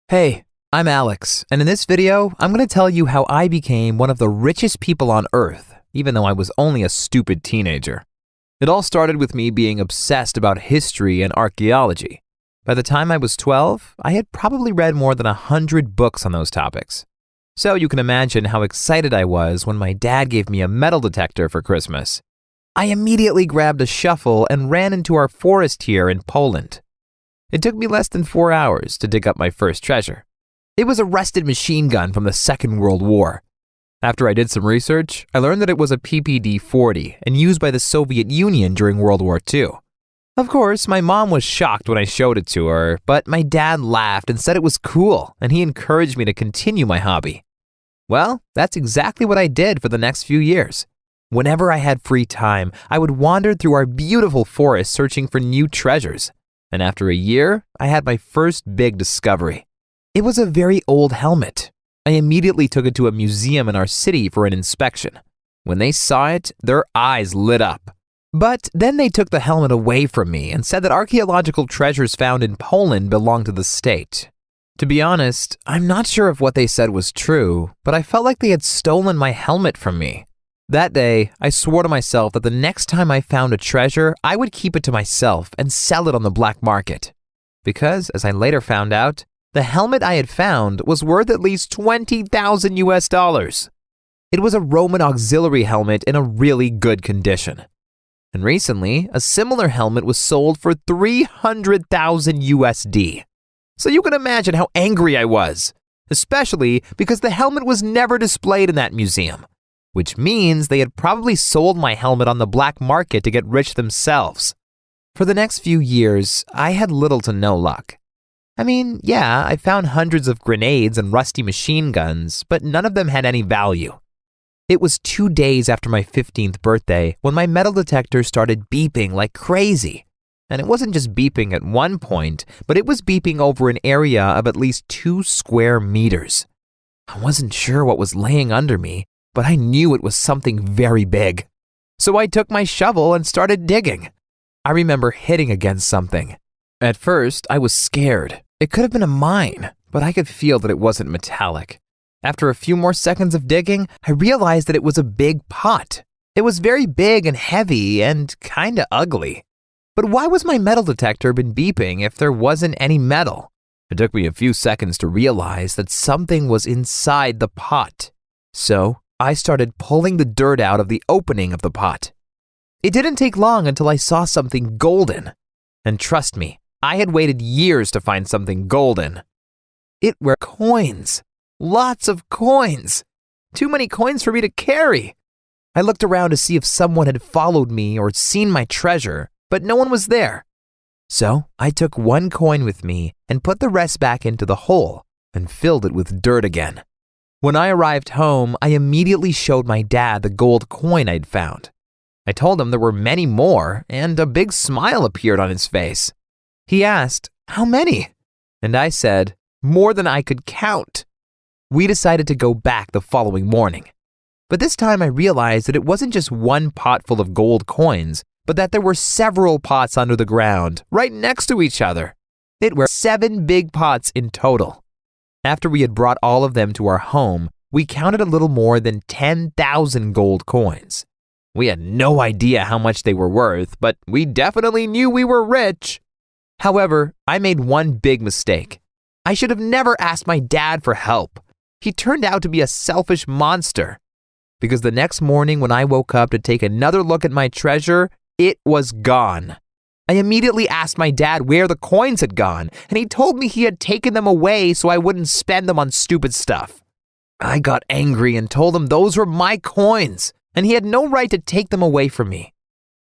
Hey, I'm Alex, and in this video, I'm going to tell you how I became one of the richest people on Earth, even though I was only a stupid teenager. It all started with me being obsessed about history and archaeology. By the time I was 12, I had probably read more than 100 books on those topics. So you can imagine how excited I was when my dad gave me a metal detector for Christmas. I immediately grabbed a shovel and ran into our forest here in Poland. It took me less than 4 hours to dig up my first treasure. It was a rusted machine gun from the Second World War. After I did some research, I learned that it was a PPD-40 and used by the Soviet Union during World War II. Of course, my mom was shocked when I showed it to her, but my dad laughed and said it was cool, and he encouraged me to continue my hobby. Well, that's exactly what I did for the next few years. Whenever I had free time, I would wander through our beautiful forest searching for new treasures. And after a year, I had my first big discovery. It was a very old helmet. I immediately took it to a museum in our city for an inspection. When they saw it, their eyes lit up. But then they took the helmet away from me and said that archaeological treasures found in Poland belonged to the state. To be honest, I'm not sure if what they said was true, but I felt like they had stolen my helmet from me. That day, I swore to myself that the next time I found a treasure, I would keep it to myself and sell it on the black market. Because, as I later found out, the helmet I had found was worth at least $20,000. It was a Roman auxiliary helmet in a really good condition. And recently, a similar helmet was sold for $300,000. So you can imagine how angry I was, especially because the helmet was never displayed in that museum. Which means they had probably sold my helmet on the black market to get rich themselves. For the next few years, I had little to no luck. I mean, yeah, I found hundreds of grenades and rusty machine guns, but none of them had any value. It was 2 days after my 15th birthday when my metal detector started beeping like crazy. And it wasn't just beeping at one point, but it was beeping over an area of at least 2 square meters. I wasn't sure what was laying under me, but I knew it was something very big. So I took my shovel and started digging. I remember hitting against something. At first, I was scared. It could have been a mine, but I could feel that it wasn't metallic. After a few more seconds of digging, I realized that it was a big pot. It was very big and heavy and kinda ugly. But why was my metal detector been beeping if there wasn't any metal? It took me a few seconds to realize that something was inside the pot. So I started pulling the dirt out of the opening of the pot. It didn't take long until I saw something golden. And trust me, I had waited years to find something golden. It were coins. Lots of coins. Too many coins for me to carry. I looked around to see if someone had followed me or seen my treasure, but no one was there. So I took 1 coin with me and put the rest back into the hole and filled it with dirt again. When I arrived home, I immediately showed my dad the gold coin I'd found. I told him there were many more, and a big smile appeared on his face. He asked, "How many?" And I said, "More than I could count." We decided to go back the following morning. But this time I realized that it wasn't just 1 pot full of gold coins, but that there were several pots under the ground, right next to each other. It were 7 big pots in total. After we had brought all of them to our home, we counted a little more than 10,000 gold coins. We had no idea how much they were worth, but we definitely knew we were rich. However, I made one big mistake. I should have never asked my dad for help. He turned out to be a selfish monster. Because the next morning when I woke up to take another look at my treasure, it was gone. I immediately asked my dad where the coins had gone, and he told me he had taken them away so I wouldn't spend them on stupid stuff. I got angry and told him those were my coins, and he had no right to take them away from me.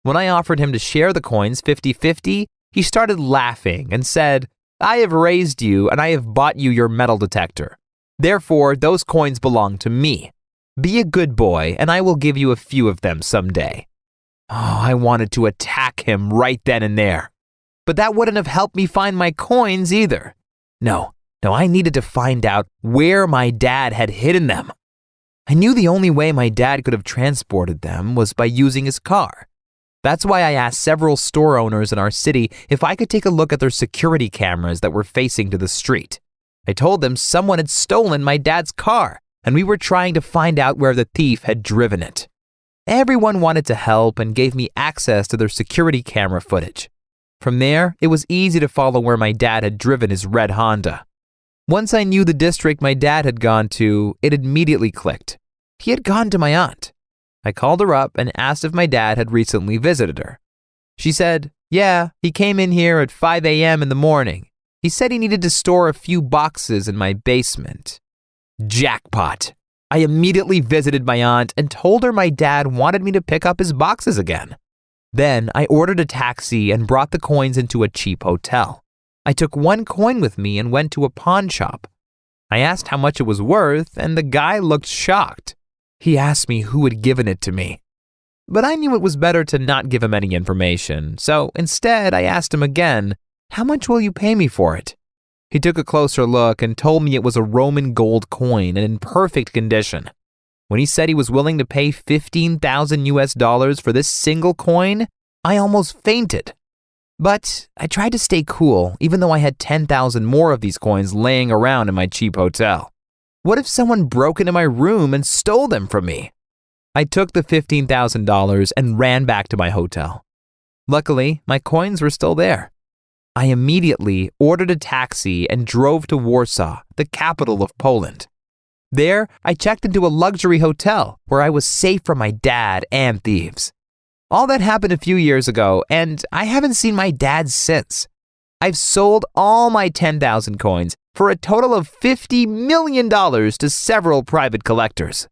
When I offered him to share the coins 50-50, he started laughing and said, "I have raised you and I have bought you your metal detector. Therefore, those coins belong to me. Be a good boy and I will give you a few of them someday." Oh, I wanted to attack him right then and there. But that wouldn't have helped me find my coins either. No, I needed to find out where my dad had hidden them. I knew the only way my dad could have transported them was by using his car. That's why I asked several store owners in our city if I could take a look at their security cameras that were facing to the street. I told them someone had stolen my dad's car, and we were trying to find out where the thief had driven it. Everyone wanted to help and gave me access to their security camera footage. From there, it was easy to follow where my dad had driven his red Honda. Once I knew the district my dad had gone to, it immediately clicked. He had gone to my aunt. I called her up and asked if my dad had recently visited her. She said, "Yeah, he came in here at 5 a.m. in the morning. He said he needed to store a few boxes in my basement." Jackpot! I immediately visited my aunt and told her my dad wanted me to pick up his boxes again. Then I ordered a taxi and brought the coins into a cheap hotel. I took one coin with me and went to a pawn shop. I asked how much it was worth, and the guy looked shocked. He asked me who had given it to me. But I knew it was better to not give him any information, so instead I asked him again, "How much will you pay me for it?" He took a closer look and told me it was a Roman gold coin and in perfect condition. When he said he was willing to pay $15,000 for this single coin, I almost fainted. But I tried to stay cool, even though I had 10,000 more of these coins laying around in my cheap hotel. What if someone broke into my room and stole them from me? I took the $15,000 and ran back to my hotel. Luckily, my coins were still there. I immediately ordered a taxi and drove to Warsaw, the capital of Poland. There, I checked into a luxury hotel where I was safe from my dad and thieves. All that happened a few years ago, and I haven't seen my dad since. I've sold all my 10,000 coins for a total of $50 million to several private collectors.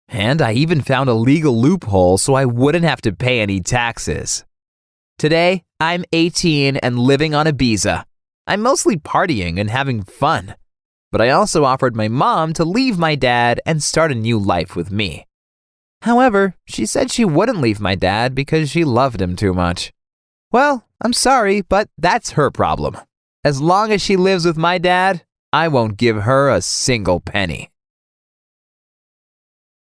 And I even found a legal loophole so I wouldn't have to pay any taxes. Today, I'm 18 and living on Ibiza. I'm mostly partying and having fun. But I also offered my mom to leave my dad and start a new life with me. However, she said she wouldn't leave my dad because she loved him too much. Well, I'm sorry, but that's her problem. As long as she lives with my dad, I won't give her a single penny.